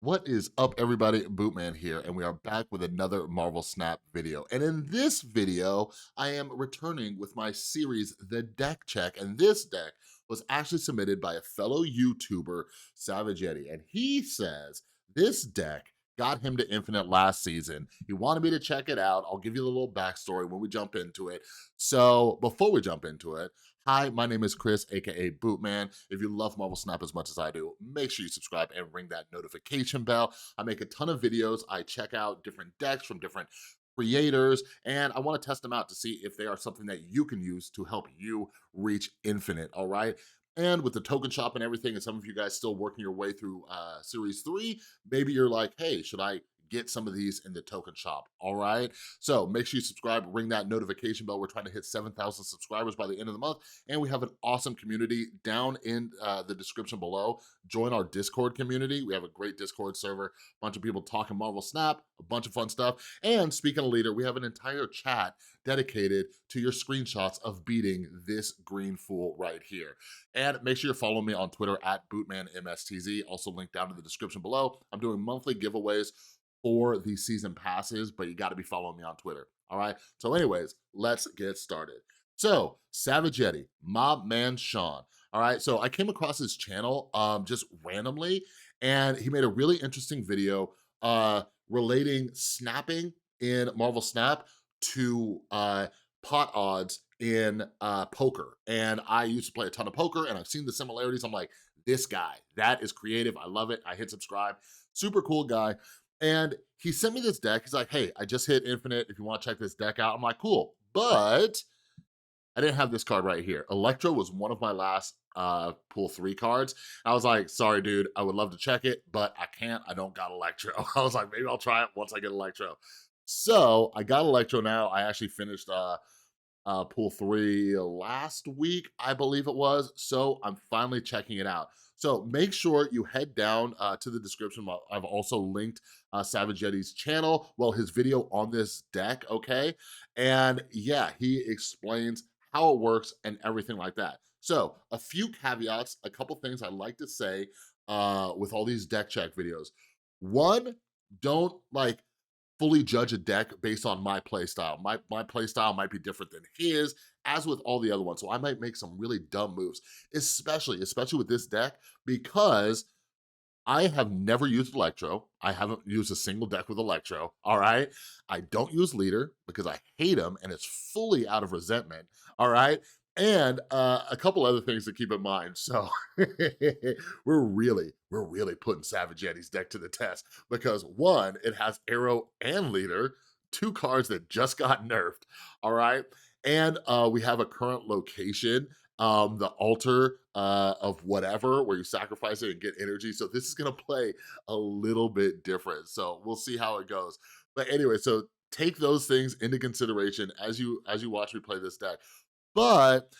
What is up, everybody? Bootman here, and we are back with another Marvel Snap video. And in this video, I am returning with my series, The Deck Check, and this deck was actually submitted by a fellow YouTuber, Savage Yeti, and he says this deck got him to Infinite last season. He wanted me to check it out. I'll give you a little backstory when we jump into it. So before we jump into it, hi, my name is Chris, aka Bootman. If you love Marvel Snap as much as I do, make sure you subscribe and ring that notification bell. I make a ton of videos. I check out different decks from different creators, and I want to test them out to see if they are something that you can use to help you reach Infinite, all right? And with the token shop and everything, and some of you guys still working your way through Series 3, maybe you're like, hey, should I get some of these in the token shop, all right? So make sure you subscribe, ring that notification bell. We're trying to hit 7,000 subscribers by the end of the month, and we have an awesome community down in the description below. Join our Discord community. We have a great Discord server, a bunch of people talking Marvel Snap, a bunch of fun stuff. And speaking of leader, we have an entire chat dedicated to your screenshots of beating this green fool right here. And make sure you follow me on Twitter at BootmanMSTZ, also linked down in the description below. I'm doing monthly giveaways for the season passes, but you got to be following me on Twitter. All right. So, anyways, let's get started. So, Savage Yeti, my man Sean. All right. So, I came across his channel just randomly, and he made a really interesting video relating snapping in Marvel Snap to pot odds in poker. And I used to play a ton of poker, and I've seen the similarities. I'm like, this guy, that is creative. I love it. I hit subscribe. Super cool guy. And he sent me this deck. He's like, hey, I just hit Infinite. If you want to check this deck out, I'm like, cool. But I didn't have this card right here. Electro was one of my last pool 3 cards. I was like, sorry, dude, I would love to check it, but I can't. I don't got Electro. I was like, maybe I'll try it once I get Electro. So I got Electro now. I actually finished pool 3 last week, I believe it was. So I'm finally checking it out. So make sure you head down to the description. I've also linked Savage Yeti's channel, well, his video on this deck, okay? And yeah, he explains how it works and everything like that. So a few caveats, a couple things I'd like to say with all these deck check videos. One, don't fully judge a deck based on my play style. My play style might be different than his, as with all the other ones. So I might make some really dumb moves, especially with this deck, because I have never used Electro. I haven't used a single deck with Electro, all right? I don't use Leader because I hate him and it's fully out of resentment, all right? And a couple other things to keep in mind. So we're really putting Savage Yeti's deck to the test because one, it has Arrow and Leader, 2 cards that just got nerfed, all right? And we have a current location, the altar of whatever, where you sacrifice it and get energy. So this is gonna play a little bit different. So we'll see how it goes. But anyway, so take those things into consideration as you watch me play this deck. But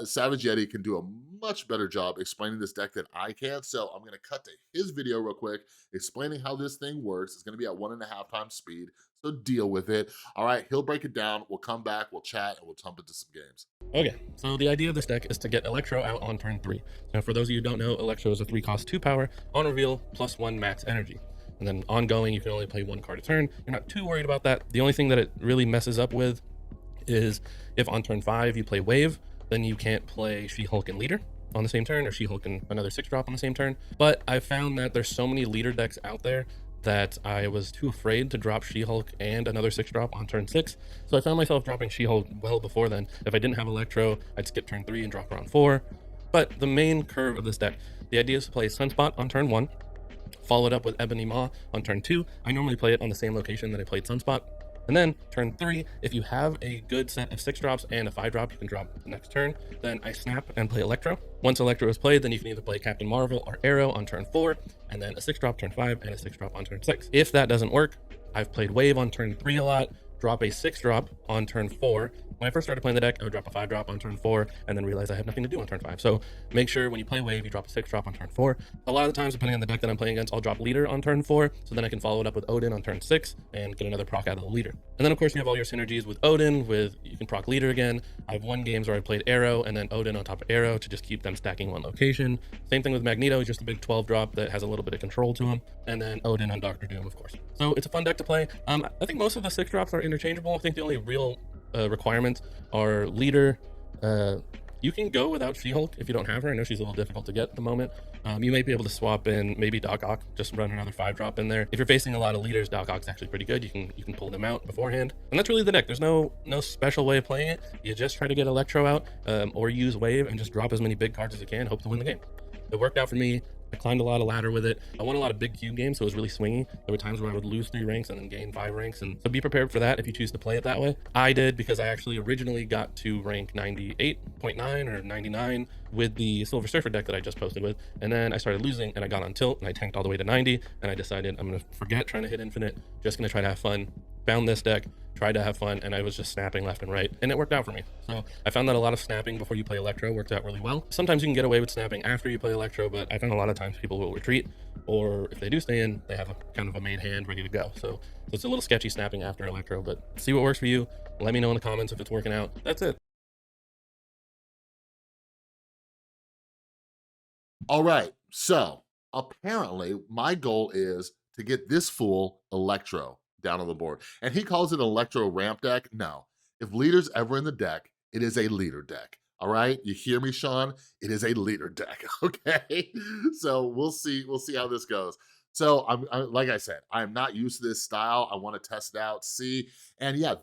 Savage Yeti can do a much better job explaining this deck than I can. So I'm gonna cut to his video real quick, explaining how this thing works. It's gonna be at 1.5 times speed, so deal with it. All right, he'll break it down. We'll come back, we'll chat, and we'll jump into some games. Okay, so the idea of this deck is to get Electro out on turn 3. Now, for those of you who don't know, Electro is a 3-cost 2 power, on reveal, +1 max energy. And then ongoing, you can only play 1 card a turn. You're not too worried about that. The only thing that it really messes up with is if on turn 5 you play Wave, then you can't play She-Hulk and Leader on the same turn, or She-Hulk and another 6-drop on the same turn. But I found that there's so many Leader decks out there that I was too afraid to drop She-Hulk and another 6-drop on turn 6. So I found myself dropping She-Hulk well before then. If I didn't have Electro, I'd skip turn 3 and drop her on 4. But the main curve of this deck, the idea is to play Sunspot on turn 1, followed up with Ebony Maw on turn 2. I normally play it on the same location that I played Sunspot. And then turn 3, if you have a good set of 6-drops and a 5-drop, you can drop the next turn. Then I snap and play Electro. Once Electro is played, then you can either play Captain Marvel or Arrow on turn 4, and then a 6-drop turn 5 and a 6-drop on turn 6. If that doesn't work, I've played Wave on turn 3 a lot, drop a 6-drop on turn 4. When I first started playing the deck, I would drop a 5-drop on turn 4 and then realize I have nothing to do on turn 5. So make sure when you play Wave, you drop a 6-drop on turn 4. A lot of the times, depending on the deck that I'm playing against, I'll drop Leader on turn 4, so then I can follow it up with Odin on turn 6 and get another proc out of the Leader. And then of course you have all your synergies with Odin, you can proc Leader again. I've won games where I played Arrow and then Odin on top of Arrow to just keep them stacking one location. Same thing with Magneto, just a big 12-drop that has a little bit of control to him. And then Odin on Doctor Doom, of course. So it's a fun deck to play. I think most of the 6-drops are interchangeable. I think the only real requirements are Leader. You can go without She-Hulk if you don't have her. I know she's a little difficult to get at the moment. You might be able to swap in maybe Doc Ock, just run another 5-drop in there. If you're facing a lot of leaders, Doc Ock's actually pretty good. You can pull them out beforehand. And that's really the deck. There's no special way of playing it. You just try to get Electro out or use Wave and just drop as many big cards as you can, hope to win the game. It worked out for me. I climbed a lot of ladder with it. I won a lot of big cube games, so it was really swingy. There were times where I would lose 3 ranks and then gain 5 ranks, and so be prepared for that if you choose to play it that way. I did, because I actually originally got to rank 98.9 or 99 with the Silver Surfer deck that I just posted with, and then I started losing and I got on tilt and I tanked all the way to 90, and I decided I'm gonna forget trying to hit infinite, just gonna try to have fun. Found this deck, tried to have fun, and I was just snapping left and right, and it worked out for me. So I found that a lot of snapping before you play Electro worked out really well. Sometimes you can get away with snapping after you play Electro, but I found a lot of times people will retreat, or if they do stay in, they have a kind of a main hand ready to go. So it's a little sketchy snapping after Electro, but see what works for you. Let me know in the comments if it's working out. That's it. All right, so apparently my goal is to get this fool Electro down on the board. And he calls it an Electro ramp deck. No, if Leader's ever in the deck, it is a Leader deck. All right, you hear me, Sean? It is a Leader deck, okay? So we'll see how this goes. So like I said, I'm not used to this style. I want to test it out, see. And yeah,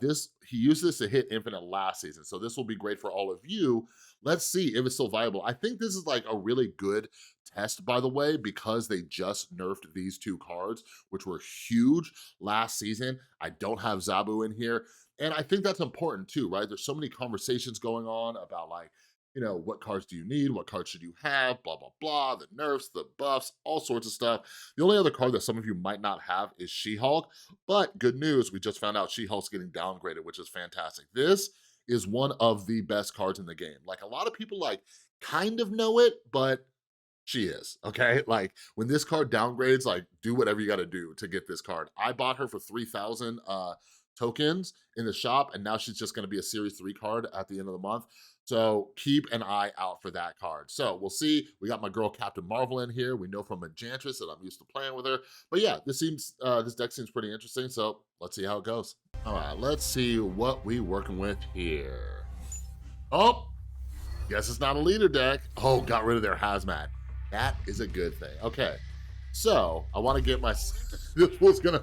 he used this to hit infinite last season. So this will be great for all of you. Let's see if it's still viable. I think this is like a really good test, by the way, because they just nerfed these 2 cards, which were huge last season. I don't have Zabu in here. And I think that's important too, right? There's so many conversations going on about like, what cards do you need? What cards should you have? Blah, blah, blah, the nerfs, the buffs, all sorts of stuff. The only other card that some of you might not have is She-Hulk, but good news, we just found out She-Hulk's getting downgraded, which is fantastic. This is one of the best cards in the game. Like, a lot of people like kind of know it, but she is, okay? Like, when this card downgrades, like, do whatever you gotta do to get this card. I bought her for 3,000 tokens in the shop, and now she's just gonna be a Series 3 card at the end of the month. So keep an eye out for that card. So we'll see. We got my girl Captain Marvel in here. We know from Enchantress that I'm used to playing with her. But yeah, this deck seems pretty interesting. So let's see how it goes. All right, let's see what we working with here. Oh, guess it's not a Leader deck. Oh, got rid of their hazmat. That is a good thing. Okay, so I want to get my. This was gonna.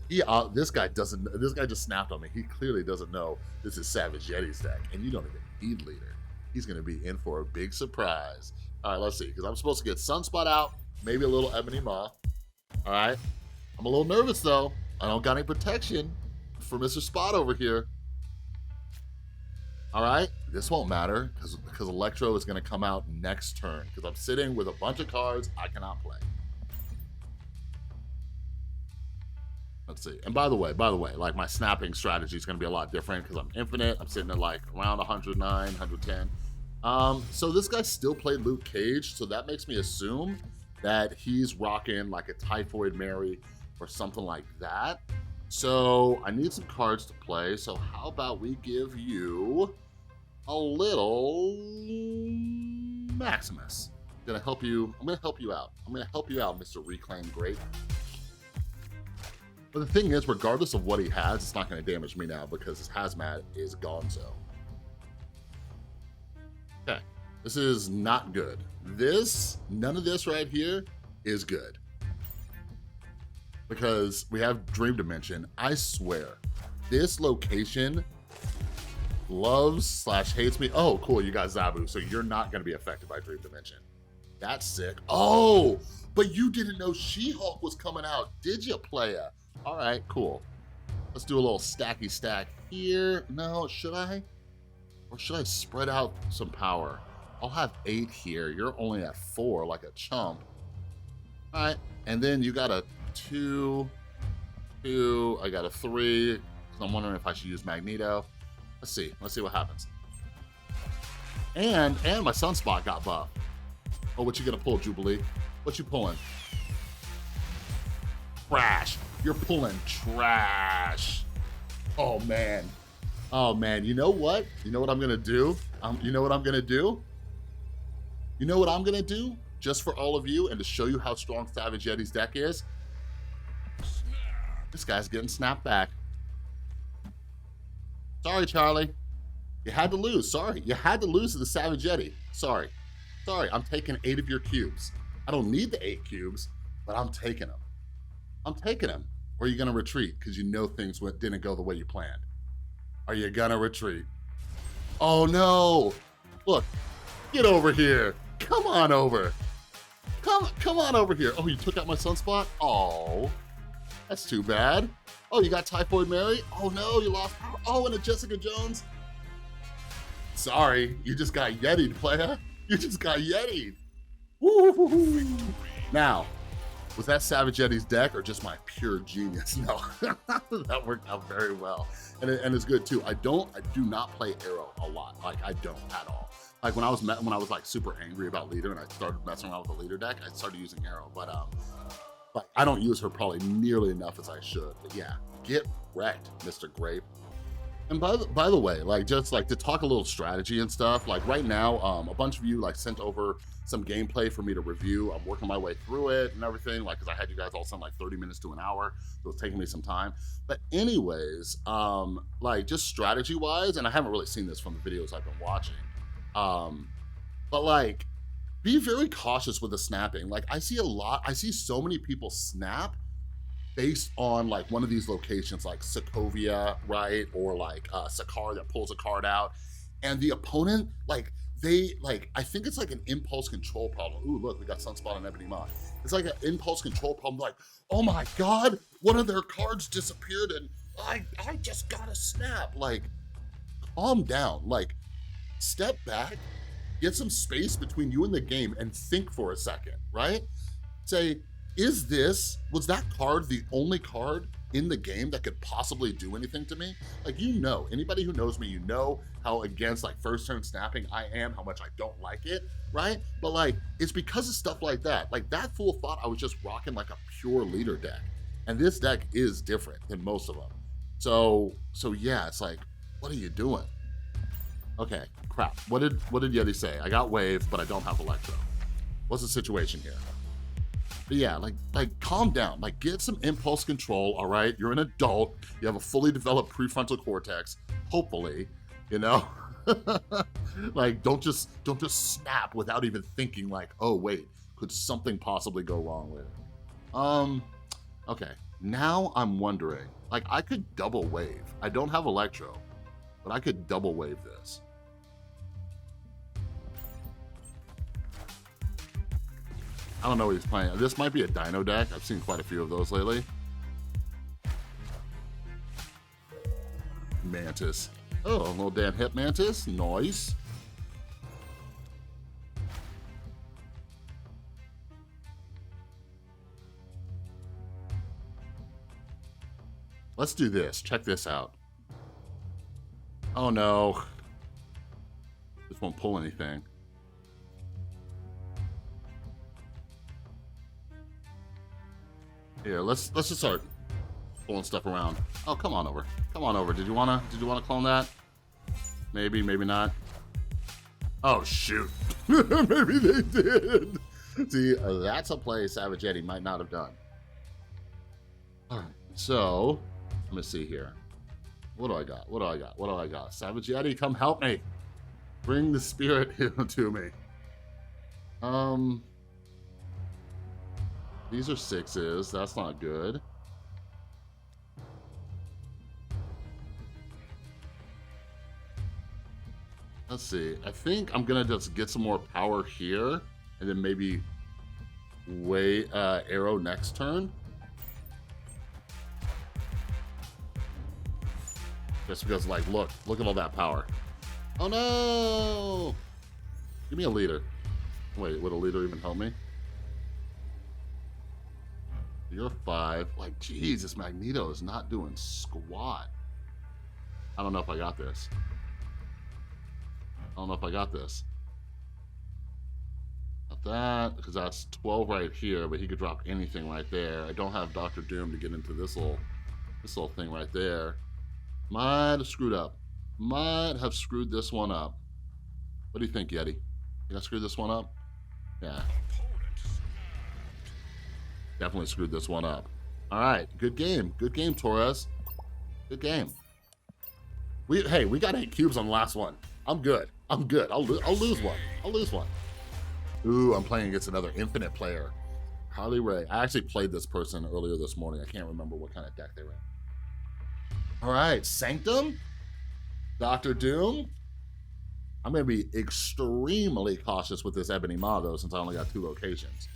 This guy just snapped on me. He clearly doesn't know this is Savage Yeti's deck, and you don't even need Leader. He's gonna be in for a big surprise. All right, let's see, because I'm supposed to get Sunspot out, maybe a little Ebony Maw. All right, I'm a little nervous though. I don't got any protection for Mr. Spot over here. All right, this won't matter because Electro is gonna come out next turn because I'm sitting with a bunch of cards I cannot play. Let's see. And by the way, like my snapping strategy is going to be a lot different because I'm infinite. I'm sitting at like around 109, 110. So this guy still played Luke Cage, so that makes me assume that he's rocking like a Typhoid Mary or something like that. So I need some cards to play. So how about we give you a little Maximus? I'm gonna help you out. I'm gonna help you out, Mr. Reclaim Great. But the thing is, regardless of what he has, it's not going to damage me now because his hazmat is gonzo. Okay, this is not good. None of this right here is good. Because we have Dream Dimension. I swear, this location loves/hates me. Oh, cool, you got Zabu, so you're not going to be affected by Dream Dimension. That's sick. Oh, but you didn't know She-Hulk was coming out, did you, playa? All right, cool. Let's do a little stacky stack here. No, should I? Or should I spread out some power? I'll have 8 here. You're only at 4 like a chump. All right, and then you got a 2, 2, I got a 3. So I'm wondering if I should use Magneto. Let's see what happens. And my Sunspot got buffed. Oh, what you gonna pull, Jubilee? What you pulling? Trash. You're pulling trash. Oh man. Oh man. You know what? You know what I'm gonna do? You know what I'm gonna do? You know what I'm gonna do? Just for all of you and to show you how strong Savage Yeti's deck is. This guy's getting snapped back. Sorry, Charlie. You had to lose. Sorry. You had to lose to the Savage Yeti. Sorry. Sorry. I'm taking 8 of your cubes. I don't need the 8 cubes, but I'm taking them. I'm taking them. Or are you going to retreat because you know things didn't go the way you planned? Are you going to retreat? Oh, no. Look. Get over here. Come on over. Come on over here. Oh, you took out my Sunspot? Oh, that's too bad. Oh, you got Typhoid Mary? Oh, no, you lost power. Oh, and a Jessica Jones? Sorry, you just got Yeti'd, player. You just got Yeti'd. Woo-hoo-hoo. Now, was that Savage Yeti's deck or just my pure genius? No, that worked out very well. And it's good too. I do not play Arrow a lot. Like I don't at all. Like when I was like super angry about Leader and I started messing around with the Leader deck, I started using Arrow. But I don't use her probably nearly enough as I should. But yeah, get wrecked, Mr. Grape. And by the way, like just like to talk a little strategy and stuff, like right now, a bunch of you like sent over some gameplay for me to review. I'm working my way through it and everything, like, cause I had you guys all send like 30 minutes to an hour. So it's taking me some time. But anyways, like just strategy wise, and I haven't really seen this from the videos I've been watching. But like, be very cautious with the snapping. Like I see so many people snap based on like one of these locations like Sokovia, right? Or like Sakar that pulls a card out. And the opponent, like I think it's like an impulse control problem. Ooh, look, we got Sunspot and Ebony Maw. It's like an impulse control problem, like, oh my God, one of their cards disappeared and I just gotta snap. Like, calm down, like step back, get some space between you and the game and think for a second, right? Say, was that card the only card in the game that could possibly do anything to me? Like, you know, anybody who knows me, you know how against like first turn snapping I am, how much I don't like it, right? But like, it's because of stuff like that. Like that fool thought I was just rocking like a pure Leader deck. And this deck is different than most of them. So yeah, it's like, what are you doing? Okay, crap. What did Yeti say? I got Wave, but I don't have Electro. What's the situation here? But yeah, like calm down, like get some impulse control, all right? You're an adult, you have a fully developed prefrontal cortex, hopefully, you know? Like don't just snap without even thinking like, oh wait, could something possibly go wrong with it? Okay, now I'm wondering, like I could double wave. I don't have Electro, but I could double wave this. I don't know what he's playing. This might be a Dino deck. I've seen quite a few of those lately. Mantis. Oh, a little damn hip Mantis. Nice. Let's do this. Check this out. Oh no. This won't pull anything. Here, let's just start pulling stuff around. Oh, come on over. Come on over. Did you wanna clone that? Maybe, maybe not. Oh shoot. Maybe they did. See, that's a play Savage Yeti might not have done. All right, so let me see here. What do I got? What do I got? What do I got? Savage Yeti, come help me. Bring the spirit to me. These are 6s. That's not good. Let's see. I think I'm gonna just get some more power here, and then maybe Arrow next turn. Just because, like, look at all that power. Oh no! Give me a Leader. Wait, would a Leader even help me? You're 5. Like, geez, this Magneto is not doing squat. I don't know if I got this. I don't know if I got this. Not that, because that's 12 right here, but he could drop anything right there. I don't have Doctor Doom to get into this little thing right there. Might have screwed up. Might have screwed this one up. What do you think, Yeti? You I screwed this one up? Yeah. Definitely screwed this one up. All right, good game. Good game, Torres. Good game. Hey, we got 8 cubes on the last one. I'm good. I'm good. I'll lose one. I'll lose one. Ooh, I'm playing against another infinite player. Carly Ray. I actually played this person earlier this morning. I can't remember what kind of deck they ran. All right, Sanctum, Doctor Doom. I'm going to be extremely cautious with this Ebony Maw, though, since I only got 2 locations.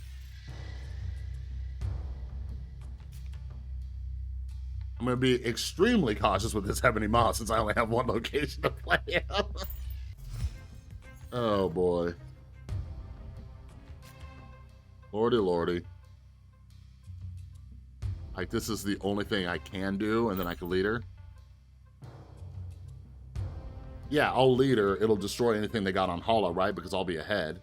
I'm going to be extremely cautious with this Ebony Maw, since I only have 1 location to play in. Oh, boy. Lordy, lordy. Like, this is the only thing I can do, and then I can lead her. Yeah, I'll lead her. It'll destroy anything they got on Hollow, right? Because I'll be ahead.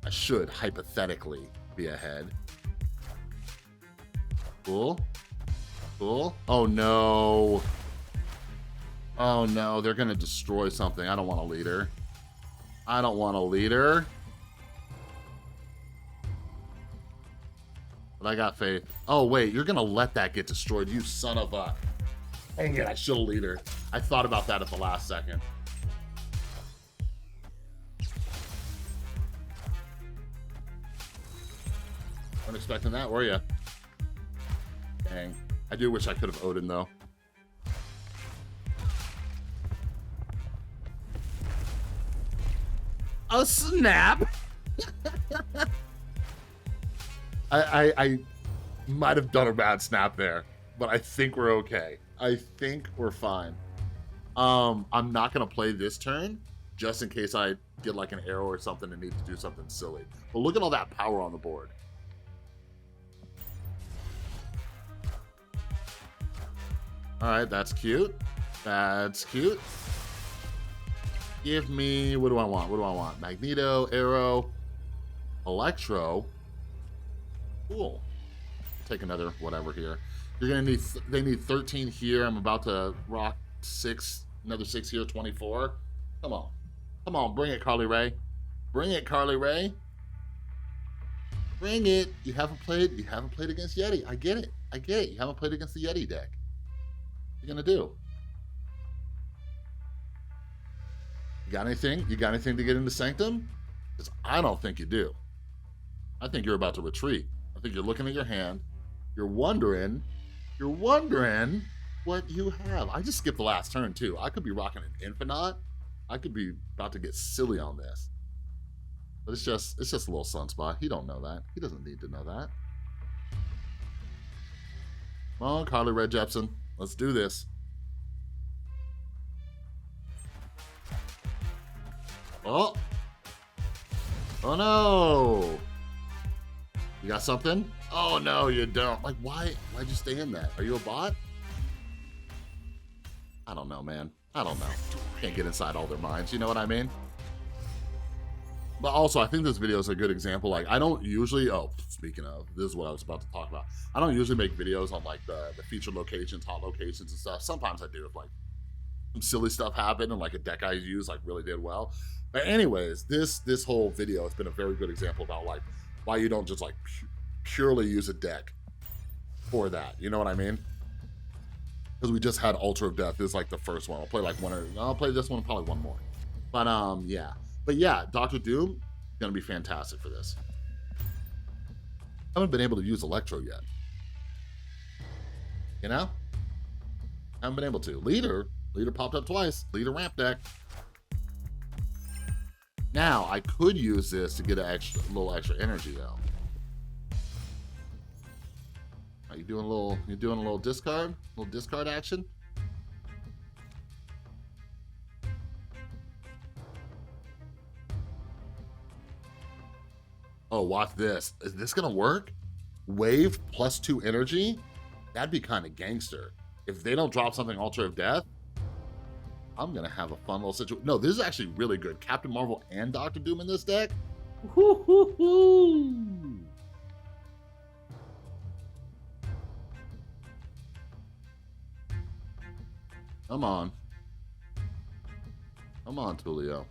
I should, hypothetically, be ahead. Cool. Cool. Oh, no. Oh, no. They're going to destroy something. I don't want to lead her. I don't want to lead her. But I got faith. Oh, wait. You're going to let that get destroyed, you son of a... Dang it, I should have lead her. I thought about that at the last second. Weren't expecting that, were you? Dang. I do wish I could have Odin, though. Oh, snap! I might have done a bad snap there, but I think we're okay. I think we're fine. I'm not gonna play this turn just in case I get like an arrow or something and need to do something silly. But look at all that power on the board. All right, that's cute. That's cute. Give me, what do I want? What do I want? Magneto, arrow, Electro. Cool. Take another whatever here. You're gonna need, they need 13 here. I'm about to rock 6, another 6 here, 24. Come on. Come on, bring it, Carly Ray. Bring it, Carly Ray. Bring it. You haven't played against Yeti. I get it. I get it. You haven't played against the Yeti deck. What are you gonna do? You got anything? You got anything to get into Sanctum? Because I don't think you do. I think you're about to retreat. I think you're looking at your hand. You're wondering what you have. I just skipped the last turn too. I could be rocking an Infinite. I could be about to get silly on this. But it's just a little sunspot. He don't know that. He doesn't need to know that. Come on, Carly Red Jepsen. Let's do this. Oh. Oh no. You got something? Oh no, you don't. Like, why'd you stay in that? Are you a bot? I don't know, man. I don't know. Can't get inside all their minds, you know what I mean? But also, I think this video is a good example. Like, I don't usually, oh, speaking of, this is what I was about to talk about. I don't usually make videos on like the featured locations, hot locations and stuff. Sometimes I do if like some silly stuff happened and like a deck I use like really did well. But anyways, this whole video has been a very good example about like why you don't just like purely use a deck for that. You know what I mean? Because we just had Altar of Death. This is like the first one. I'll play like I'll play this one and probably one more. But yeah. But yeah, Doctor Doom gonna be fantastic for this. I haven't been able to use Electro yet. You know? I haven't been able to. Leader popped up twice. Leader ramp deck. Now I could use this to get a little extra energy though. Are you doing a little discard action? Oh, watch this. Is this gonna work? Wave +2 energy, that'd be kind of gangster. If they don't drop something Altar of Death, I'm gonna have a fun little situation. No, this is actually really good. Captain Marvel and Doctor Doom in this deck. Woo-hoo-hoo. Come on. Come on, Tulio.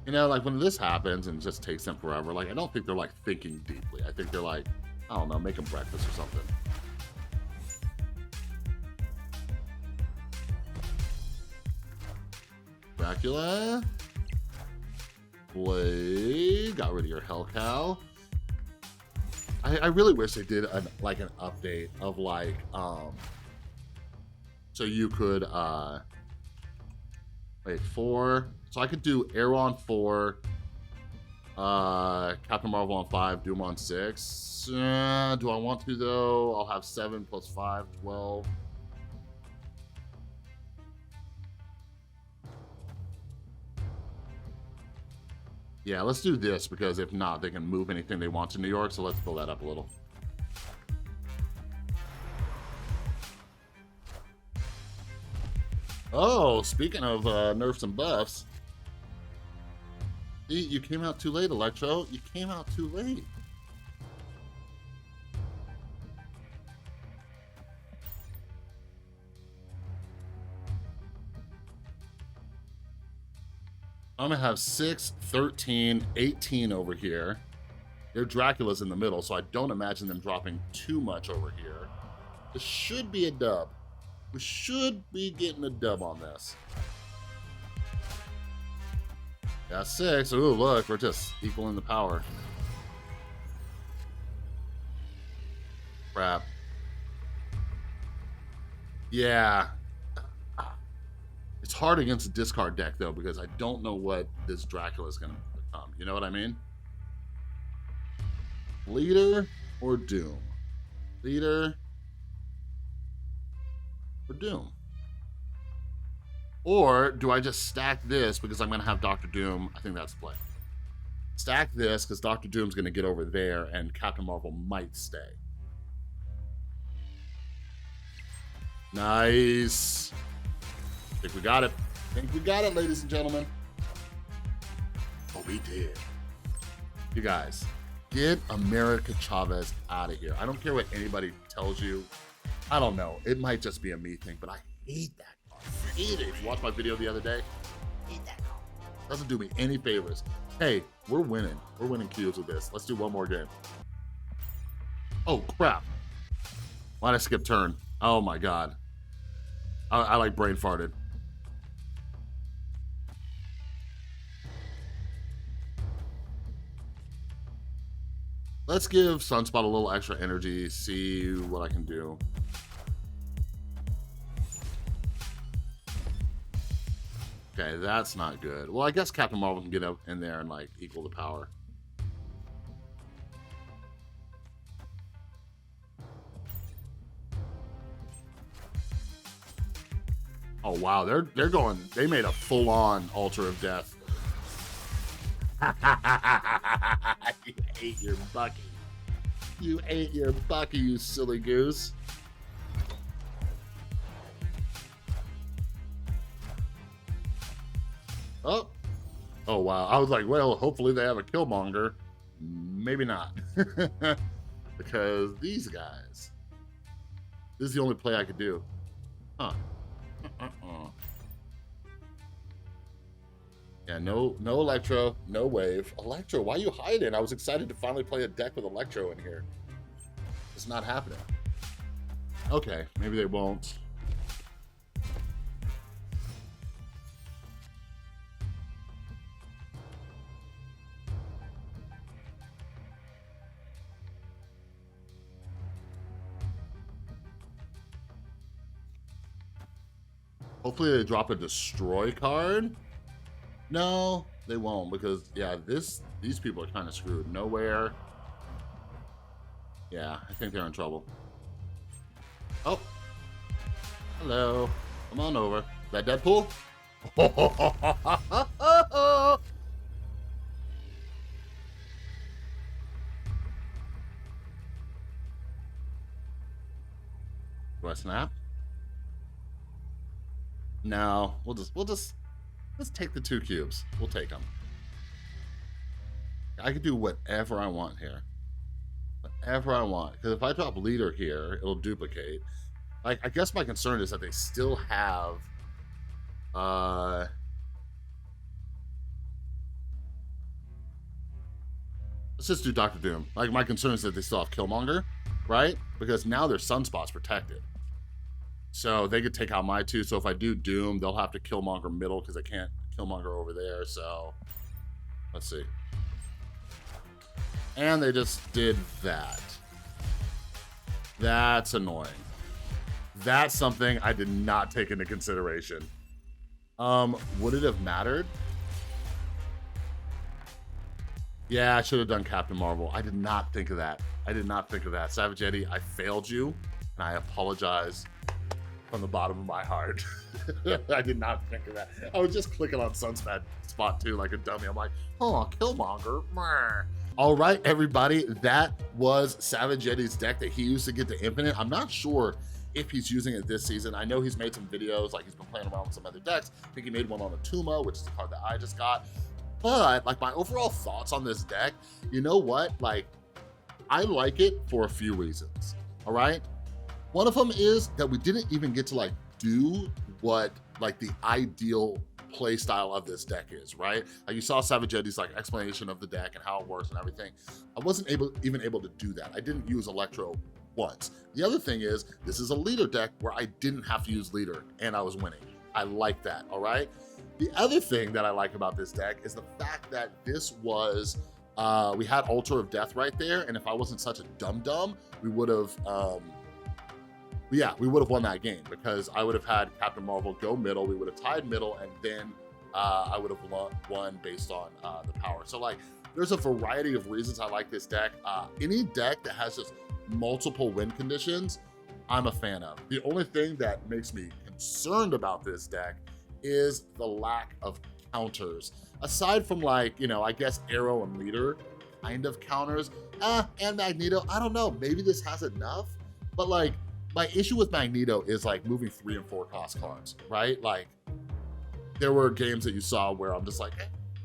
You know, like when this happens and it just takes them forever, like I don't think they're like thinking deeply. I think they're like, I don't know, make them breakfast or something. Dracula. Blade. Got rid of your Hell Cow. I really wish they did an update of like, so you could, wait, 4. So I could do Arrow on 4, Captain Marvel on 5, Doom on 6. Do I want to though? I'll have 7 plus 5, 12. Yeah, let's do this because if not, they can move anything they want to New York. So let's fill that up a little. Oh, speaking of nerfs and buffs, you came out too late, Electro. You came out too late. I'm gonna have 6, 13, 18 over here. Their Dracula's in the middle, so I don't imagine them dropping too much over here. This should be a dub. We should be getting a dub on this. Got 6. Ooh, look, we're just equaling the power. Crap. Yeah. It's hard against a discard deck, though, because I don't know what this Dracula is going to become. You know what I mean? Leader or Doom? Leader or Doom? Or do I just stack this because I'm going to have Doctor Doom? I think that's the play. Stack this because Doctor Doom's going to get over there and Captain Marvel might stay. Nice. I think we got it. I think we got it, ladies and gentlemen. Oh, we did. You guys, get America Chavez out of here. I don't care what anybody tells you. I don't know. It might just be a me thing, but I hate that card. I hate it. If you watched my video the other day, I hate that card. Doesn't do me any favors. Hey, we're winning. We're winning cubes with this. Let's do one more game. Oh, crap. Why'd I skip turn? Oh, my God. I like brain farted. Let's give Sunspot a little extra energy, see what I can do. Okay, that's not good. Well, I guess Captain Marvel can get up in there and like equal the power. Oh wow, they're going. They made a full-on Altar of Death. You ate your Bucky. You ate your Bucky, you silly goose. Oh. Oh, wow. I was like, well, hopefully they have a Killmonger. Maybe not. Because these guys. This is the only play I could do. Huh. Yeah, no Electro, no Wave. Electro, why are you hiding? I was excited to finally play a deck with Electro in here. It's not happening. Okay, maybe they won't. Hopefully they drop a Destroy card. No, they won't because yeah, these people are kind of screwed. Nowhere. Yeah, I think they're in trouble. Oh, hello. Come on over. Is that Deadpool? Do I snap? No, let's take the 2 cubes. We'll take them. I can do whatever I want here. Whatever I want. Because if I drop leader here, it'll duplicate. Like, I guess my concern is that they still have let's just do Doctor Doom. Like, my concern is that they still have Killmonger, right? Because now their sunspot's protected. So they could take out my 2. So if I do Doom, they'll have to Killmonger middle because I can't Killmonger over there. So let's see. And they just did that. That's annoying. That's something I did not take into consideration. Would it have mattered? Yeah, I should have done Captain Marvel. I did not think of that. I did not think of that. Savage Yeti, I failed you, and I apologize from the bottom of my heart. I did not think of that. I was just clicking on Sunspot spot too like a dummy. I'm like, oh, Killmonger. Meh. All right, everybody, that was Savage Yeti's deck that he used to get to Infinite. I'm not sure if he's using it this season. I know he's made some videos, like he's been playing around with some other decks. I think he made one on a Tuma, which is the card that I just got. But like my overall thoughts on this deck, you know what? Like, I like it for a few reasons, all right? One of them is that we didn't even get to like do what like the ideal play style of this deck is, right? Like you saw Savage Yeti's like explanation of the deck and how it works and everything. I wasn't even able to do that. I didn't use Electro once. The other thing is, this is a leader deck where I didn't have to use leader and I was winning. I like that, all right? The other thing that I like about this deck is the fact that this was, we had Altar of Death right there, and if I wasn't such a dum-dum, we would have, we would have won that game because I would have had Captain Marvel go middle, we would have tied middle, and then I would have won based on the power. So like, there's a variety of reasons I like this deck. Any deck that has just multiple win conditions, I'm a fan of. The only thing that makes me concerned about this deck is the lack of counters. Aside from like, you know, I guess Arrow and Leader kind of counters, and Magneto, I don't know, maybe this has enough, but like, my issue with Magneto is like moving 3 and 4 cost cards, right? Like, there were games that you saw where I'm just like,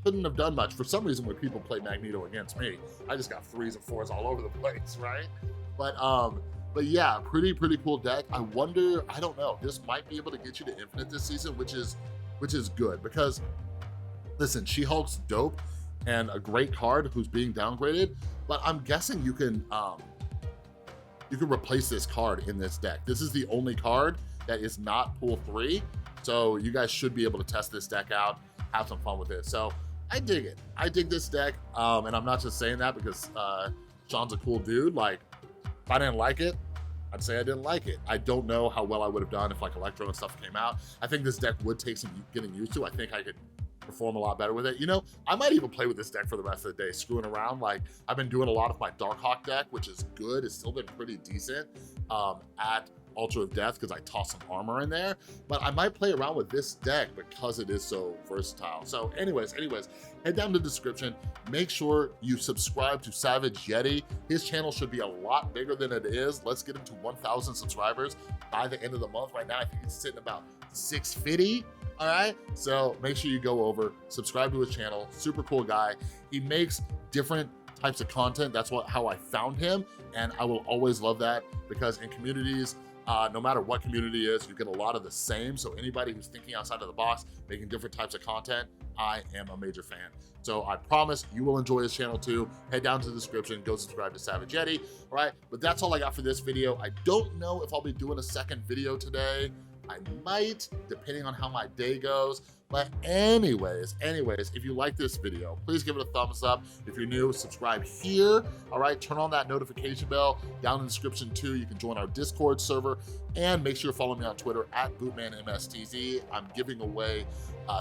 couldn't have done much. For some reason, when people play Magneto against me, I just got 3s and 4s all over the place, right? But yeah, pretty cool deck. I wonder, I don't know, this might be able to get you to Infinite this season, which is good because, listen, She-Hulk's dope and a great card who's being downgraded, but I'm guessing you can replace this card in this deck. This is the only card that is not pool 3, so you guys should be able to test this deck out, have some fun with it. So I dig it. I dig this deck, and I'm not just saying that because Sean's a cool dude. Like, if I didn't like it, I'd say I didn't like it. I don't know how well I would have done if like Electro and stuff came out. I think this deck would take some getting used to. I think I could perform a lot better with it. You know, I might even play with this deck for the rest of the day, screwing around. Like, I've been doing a lot of my Darkhawk deck, which is good. It's still been pretty decent at Altar of Death because I toss some armor in there, but I might play around with this deck because it is so versatile. So anyways, head down to the description. Make sure you subscribe to Savage Yeti. His channel should be a lot bigger than it is. Let's get him to 1,000 subscribers by the end of the month. Right now, I think he's sitting about 650. All right, so make sure you go over, subscribe to his channel. Super cool guy. He makes different types of content. That's how I found him, and I will always love that because in communities, no matter what community is, you get a lot of the same. So anybody who's thinking outside of the box, making different types of content, I am a major fan. So I promise you will enjoy his channel too. Head down to the description, go subscribe to Savage Yeti. All right, but that's all I got for this video. I don't know if I'll be doing a second video today. I might, depending on how my day goes. But anyways, if you like this video, please give it a thumbs up. If you're new, subscribe here. All right, turn on that notification bell. Down in the description too, you can join our Discord server. And make sure you follow me on Twitter at BootmanMSTZ. I'm giving away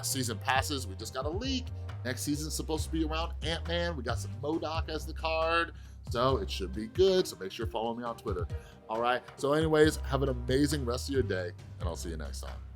season passes. We just got a leak. Next season's supposed to be around Ant-Man. We got some MODOK as the card. So it should be good. So make sure you follow me on Twitter. All right, so anyways, have an amazing rest of your day, and I'll see you next time.